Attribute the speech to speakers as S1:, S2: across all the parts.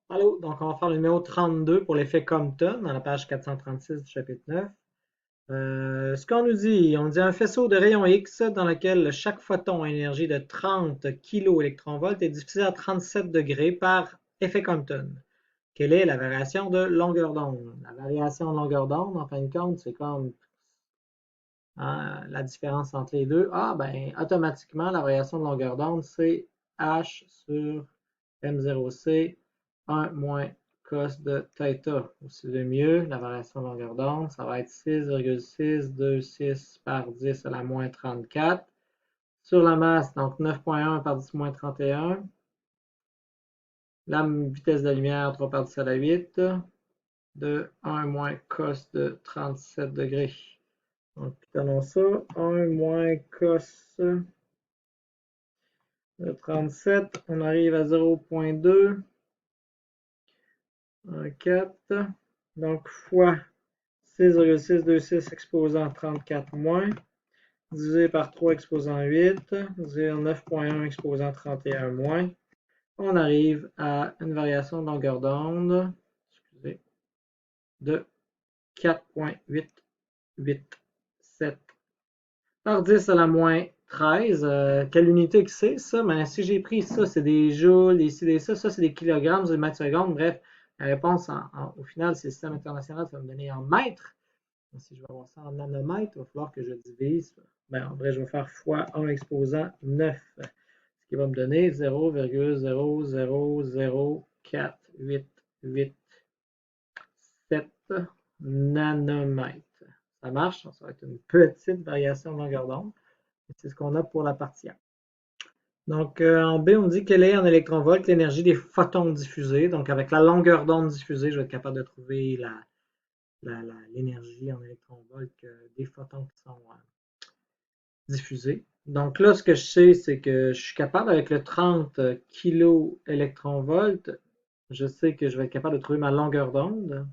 S1: Allô, donc on va faire le numéro 32 pour l'effet Compton dans la page 436 du chapitre 9. Ce qu'on nous dit, on dit un faisceau de rayon X dans lequel chaque photon a une énergie de 30 kV est diffusé à 37 degrés par effet Compton. Quelle est la variation de longueur d'onde? La variation de longueur d'onde, en fin de compte, c'est comme la différence entre les deux. Ah, ben, automatiquement, la variation de longueur d'onde, c'est H sur M0C 1 moins cos de θ. Aussi de mieux, la variation de longueur d'onde, ça va être 6,626 par 10 à la moins 34. Sur la masse, donc 9,1 par 10 moins 31. La vitesse de la lumière, 3 par 10 à la 8 de 1 moins cos de 37 degrés. Donc, pitonnons ça. 1 moins cos de 37. On arrive à 0,2. 4. Donc, fois 6,626 exposant 34 moins, divisé par 3 exposant 8, divisé par 9,1 exposant 31 moins. On arrive à une variation de longueur d'onde de 4,887 par 10 à la moins 13. Quelle unité que c'est, ça? Ben, si j'ai pris ça, c'est des joules, ici, ça c'est des kilogrammes, des mètres secondes. Bref, la réponse, au final, c'est le système international, ça va me donner en mètres. Donc, si je vais avoir ça en nanomètres, il va falloir que je divise. Ben, en vrai, je vais faire fois 1 exposant 9, ce qui va me donner 0,0004887 nanomètres. Ça marche, ça va être une petite variation de longueur d'onde. C'est ce qu'on a pour la partie A. Donc, en B, on dit quelle est en électronvolts l'énergie des photons diffusés. Donc, avec la longueur d'onde diffusée, je vais être capable de trouver l'énergie en électronvolts des photons qui sont diffusés. Donc là, ce que je sais, c'est que je suis capable, avec le 30 kV, je sais que je vais être capable de trouver ma longueur d'onde.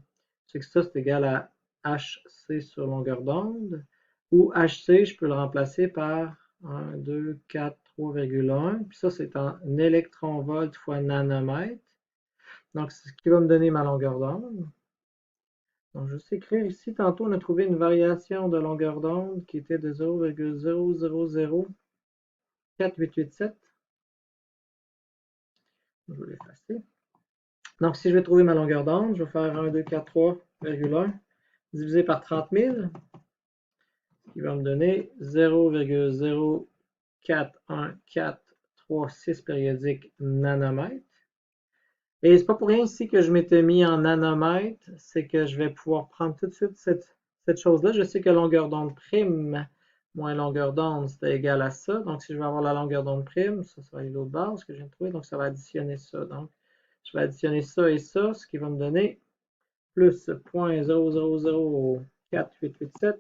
S1: Je sais que ça, c'est égal à HC sur longueur d'onde. Ou HC, je peux le remplacer par 1, 2, 4, 3,1. Puis ça, c'est en électronvolts fois nanomètre. Donc, c'est ce qui va me donner ma longueur d'onde. Donc, je vais écrire ici. Tantôt, on a trouvé une variation de longueur d'onde qui était de 0,0004887. Je vais l'effacer. Donc, si je vais trouver ma longueur d'onde, je vais faire 1, 2, 4, 3,1 divisé par 30 000, ce qui va me donner 0,0414336 périodiques nanomètres. Et c'est pas pour rien ici que je m'étais mis en nanomètres, c'est que je vais pouvoir prendre tout de suite cette chose-là. Je sais que longueur d'onde prime moins longueur d'onde, c'est égal à ça. Donc, si je veux avoir la longueur d'onde prime, ça va aller l'autre base, ce que je viens de trouver. Donc, ça va additionner ça. Donc, je vais additionner ça et ça, ce qui va me donner plus 0,004887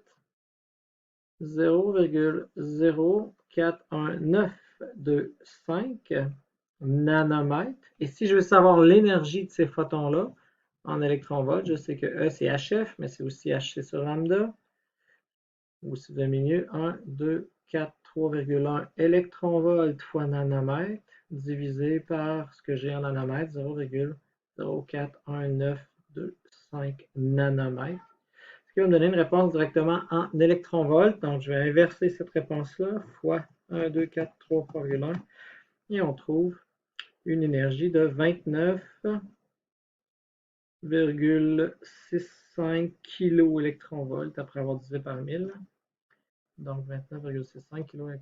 S1: 0,04195 nanomètres. Et si je veux savoir l'énergie de ces photons-là en électronvolts, je sais que E c'est HF, mais c'est aussi HC sur lambda. Ou si vous aimez mieux, 1, 2, 4, 3,1 électronvolts fois nanomètre divisé par ce que j'ai en nanomètre, 0,041925 nanomètres. Ce qui va me donner une réponse directement en électronvolts. Donc, je vais inverser cette réponse-là fois 1, 2, 4, 3, 3,1 et on trouve une énergie de 29,65 kV après avoir divisé par 1000. Donc 29,65 kV.